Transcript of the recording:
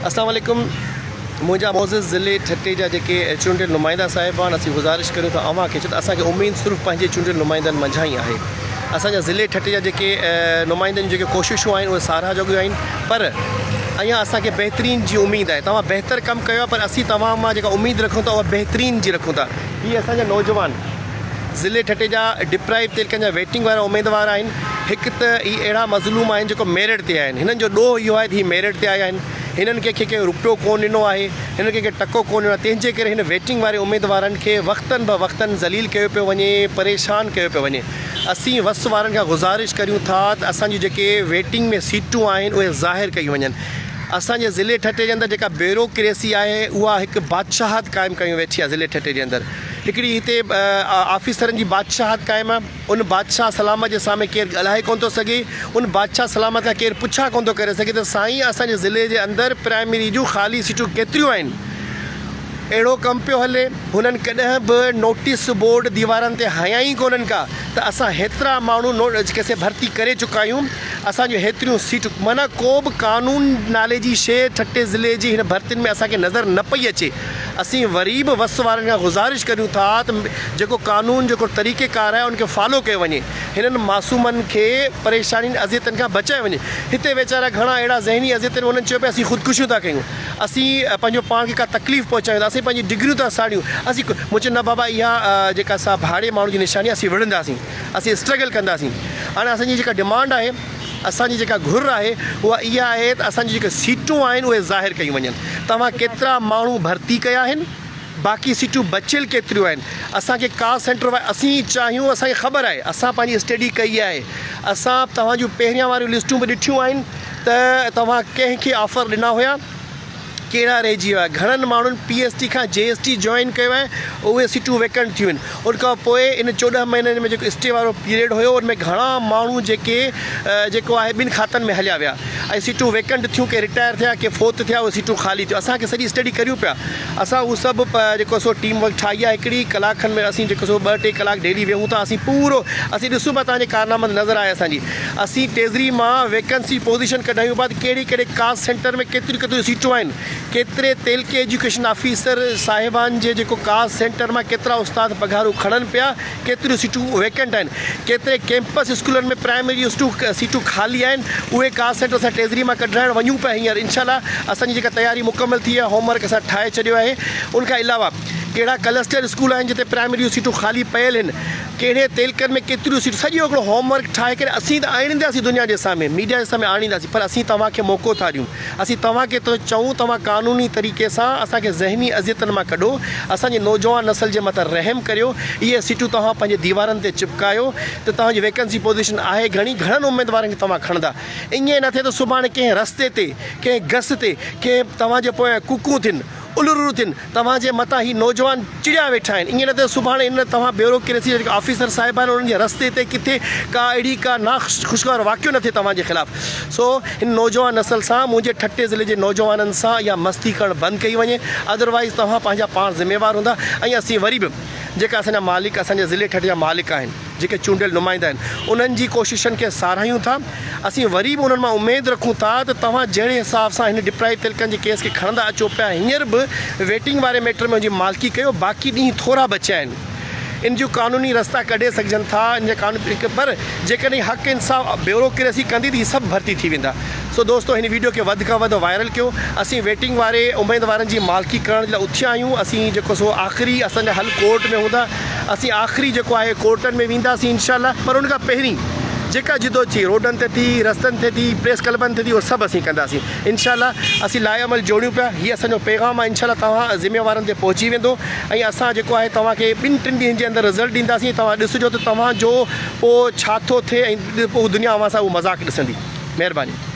अस्सलाम वालेकुम। मुझा मोज़िज़ ज़िले ठट्टे जा जेके चूंडियल नुमाइंदा साहिबान असीं गुज़ारिश करूं था अवां खे असांखे उम्मीद सिर्फ़ु पंहिंजे चूंडियल नुमाइंदनि मंझां ई आहे। असांजा ज़िले ठट्टे जा जेके नुमाइंदनि जेके कोशिशूं आहिनि उहे साराह जोॻियूं आहिनि, पर अञा असांखे बहितरीन जी उमेदु आहे। तव्हां बहितर कमु कयो आहे, पर असीं तव्हां मां जेका उमेदु रखूं था उहा बहितरीन जी रखूं था। हीअ असांजा नौजवान ज़िले ठट्टे जा डिप्राइव तरीक़नि जा वेटिंग वारा उमेदवार आहिनि। हिकु त इहे अहिड़ा मज़लूम आहिनि जेको मेरिट ते आहिनि, हिननि जो ॾोह इहो आहे त हीअ मेरिट ते आया आहिनि, हिननि कंहिंखे रुपयो कोन ॾिनो आहे, हिननि कंहिंखे टको कोन ॾिनो आहे। तंहिंजे करे हिन वेटिंग वारे उमेदवारनि खे वक़्तनि ब वक़्तनि ज़लील कयो पियो वञे, परेशान कयो पियो वञे। असीं वस वारनि खां गुज़ारिश करियूं था त असांजी जेके वेटिंग में सीटूं आहिनि उहे ज़ाहिर कयूं वञनि। असांजे ज़िले ठट्टे जे अंदरि जेका ब्यूरोक्रेसी आहे उहा हिकु बादशाहत क़ाइमु कयूं वेठी आहे। ज़िले ठट्टे जे अंदरि हिकिड़ी हिते ऑफिसरनि जी बादशाहत क़ाइमु आहे। उन बादशाह सलामत जे साम्हूं केरु ॻाल्हाए कोन थो सघे, उन बादशाह सलामत खां केरु पुछा कोन थो करे सघे त साईं असांजे ज़िले जे अंदरि प्राइमरी जूं ख़ाली सीटूं केतिरियूं आहिनि। अहिड़ो कमु पियो हले, हुननि कॾहिं बि नोटिस बोर्ड दीवारनि ते हया ई कोन्हनि का त असां हेतिरा माण्हू कंहिंसे भर्ती करे चुका आहियूं, असांजूं हेतिरियूं सीटूं, माना को बि कानून नाले जी शइ ठट्टे ज़िले जी हिन भर्तियुनि में असांखे नज़र न पई अचे। असीं वरी बि वस वारनि खां गुज़ारिश करियूं था त जेको कानून जेको तरीक़ेकार आहे उनखे फॉलो कयो वञे, हिननि मासूमनि खे परेशानियुनि अज़ियतनि खां बचाए वञे। हिते वीचारा घणा अहिड़ा ज़हनी अज़ियत आहिनि, उन्हनि चयो पिया असीं ख़ुदकुशियूं था कयूं, असीं पंहिंजो पाण खे का तकलीफ़ पहुचायूं था, असीं पंहिंजी डिग्रियूं था साड़ियूं, असीं मुंहिंजे न बाबा इहा जेका असां भाड़े माण्हू जी निशानी असीं विढ़ंदासीं, असीं स्ट्रगल कंदासीं। हाणे असांजी जेका डिमांड आहे, असांजी जेका घुर आहे उहा इहा आहे त असांजी जेके सीटूं आहिनि उहे ज़ाहिर कयूं वञनि। तव्हां केतिरा माण्हू भर्ती कया आहिनि, बाक़ी सीटूं बचियल केतिरियूं आहिनि। असांखे कास्ट सेंटर असीं चाहियूं, असांखे ख़बर आहे, असां पंहिंजी स्टडी कई आहे, असां तव्हां जूं पहिरियां वारियूं लिस्टूं बि ॾिठियूं आहिनि त तव्हां कंहिंखे ऑफर ॾिना हुया, कहिड़ा रहिजी विया। घणनि माण्हुनि PST खां JST जॉइन कयो आहे, उहे सीटूं वेकेंट थियूं आहिनि। उन खां पोइ इन 14 महीननि में जेको स्टे वारो पीरियड हुयो, उनमें घणा माण्हू जेके जेको आहे ॿिनि खातनि में हलिया विया ऐं सीटूं वेकेंट थियूं, के रिटायर थिया, के फोर्थ थिया, उहे सीटूं ख़ाली थियूं। असांखे सॼी स्टडी करियूं पिया, असां उहो सभु जेको सो टीम वर्क ठाही आहे। हिकिड़ी कलाकनि में असीं जेको सो 2-3 कलाक डेली वेहूं था, असीं पूरो असीं ॾिसूं पिया तव्हांजे कारनामनि नज़र आहे असांजी। असीं टेज़री मां वैकेंसी पोज़ीशन कढायूं पिया त कहिड़े कहिड़े कास्ट सेंटर में केतिरियूं केतिरियूं सीटूं आहिनि, केतिरे तेल के एजुकेशन ऑफिसर साहिबान जे जेको कास्ट सेंटर मां केतिरा उस्ताद पघारूं खणनि पिया, केतिरियूं सीटूं वेकेंट आहिनि, केतिरे कैंपस स्कूलनि में प्राइमरी सीटूं ख़ाली आहिनि, उहे कास्ट सेंटर असां टेज़री मां कढाइण वञूं पिया हींअर। इंशाल्लाह असांजी जेका तयारी मुकमल थी आहे, होमवर्क असां ठाहे छॾियो आहे। उनखां अलावा कहिड़ा क्लस्टर स्कूल आहिनि जिते प्राइमरी सीटूं ख़ाली पयल आहिनि, कहिड़े तेलकनि में केतिरियूं सीटूं, सॼो हिकिड़ो होमवर्क ठाहे करे असीं त आणींदासीं दुनिया जे साम्हूं, मीडिया जे साम्हूं आणींदासीं, पर असीं तव्हांखे मौक़ो था ॾियूं। असीं तव्हांखे त चऊं तव्हां कानूनी तरीक़े सां असांखे ज़हनी अज़ियतनि मां कढो, असांजी नौजवान नसल जे मथां रहम करियो, इहे सीटूं तव्हां पंहिंजे दीवारनि ते चिपकायो त तव्हांजी वैकेंसी पोज़ीशन आहे घणनि उमेदवारनि खे तव्हां खणंदा। ईअं न थिए त सुभाणे कंहिं रस्ते ते, कंहिं गस ते, कंहिं तव्हांजे पोयां कुकूं थियनि, उलरू थियनि, तव्हांजे मथां ही नौजवान चिड़िया वेठा आहिनि। ईअं न त सुभाणे इन तव्हां ब्यूरोक्रेसी जेके ऑफिसर साहिब आहिनि, उन्हनि जे रस्ते ते किथे का अहिड़ी का ख़ुशगवार वाक़ियो न थिए तव्हांजे ख़िलाफ़ु। सो हिन नौजवान नसल सां, मुंहिंजे ठट्टे ज़िले जे नौजवाननि सां इहा मस्ती करणु बंदि कई वञे, अदरवाइज़ तव्हां पंहिंजा पाण ज़िम्मेवार हूंदा। ऐं असीं वरी बि जेका असांजा मालिक, असांजे ज़िले ठट्टे जा मालिक आहिनि, जेके चूंडियल नुमाइंदा आहिनि, उन्हनि जी कोशिशनि खे साराहियूं था। असीं वरी बि उन्हनि मां उमेदु रखूं था त तव्हां जहिड़े हिसाब सां हिन डिप्राइव तलकनि जे केस खे खणंदा अचो पिया, हींअर बि वेटिंग वारे मैटर में उनजी मालिकी कयो, बाक़ी ॾींहं थोरा बचिया आहिनि। इन जूं कानूनी रस्ता कढे सघजनि था, इन जे कानून, पर जेकॾहिं हक़ इंसाफ़ ब्यूरोक्रेसी कंदी त हीअ सभु भर्ती थी वेंदा। सो दोस्तो, हिन वीडियो खे वधि खां वधि वायरल कयो। असीं वेटिंग वारे उमेदवारनि जी मालिकी करण जे लाइ उथिया आहियूं। असीं जेको सो आख़िरी असांजा हल कोर्ट में हूंदा, असीं आख़िरी जेको आहे कोर्टनि में वेंदासीं इंशाल्लाह, पर उनखां पहिरीं जेका जिदो थी रोडनि ते थी, रस्तनि ते थी, प्रेस क्लबनि ते थी, उहो सभु असीं कंदासीं इंशाल्लाह। असीं लाइ अमल जोड़ियूं पिया, हीअ असांजो पैगाम आहे, इंशाल्लाह तव्हां ज़िम्मेवारनि ते पहुची वेंदो। ऐं असां जेको आहे तव्हांखे 2-3 ॾींहंनि जे अंदरि रिज़ल्ट ॾींदासीं। तव्हां ॾिसिजो त तव्हांजो पोइ छा थो थिए ऐं पोइ दुनिया अवां सां उहो मज़ाक़ ॾिसंदी। महिरबानी।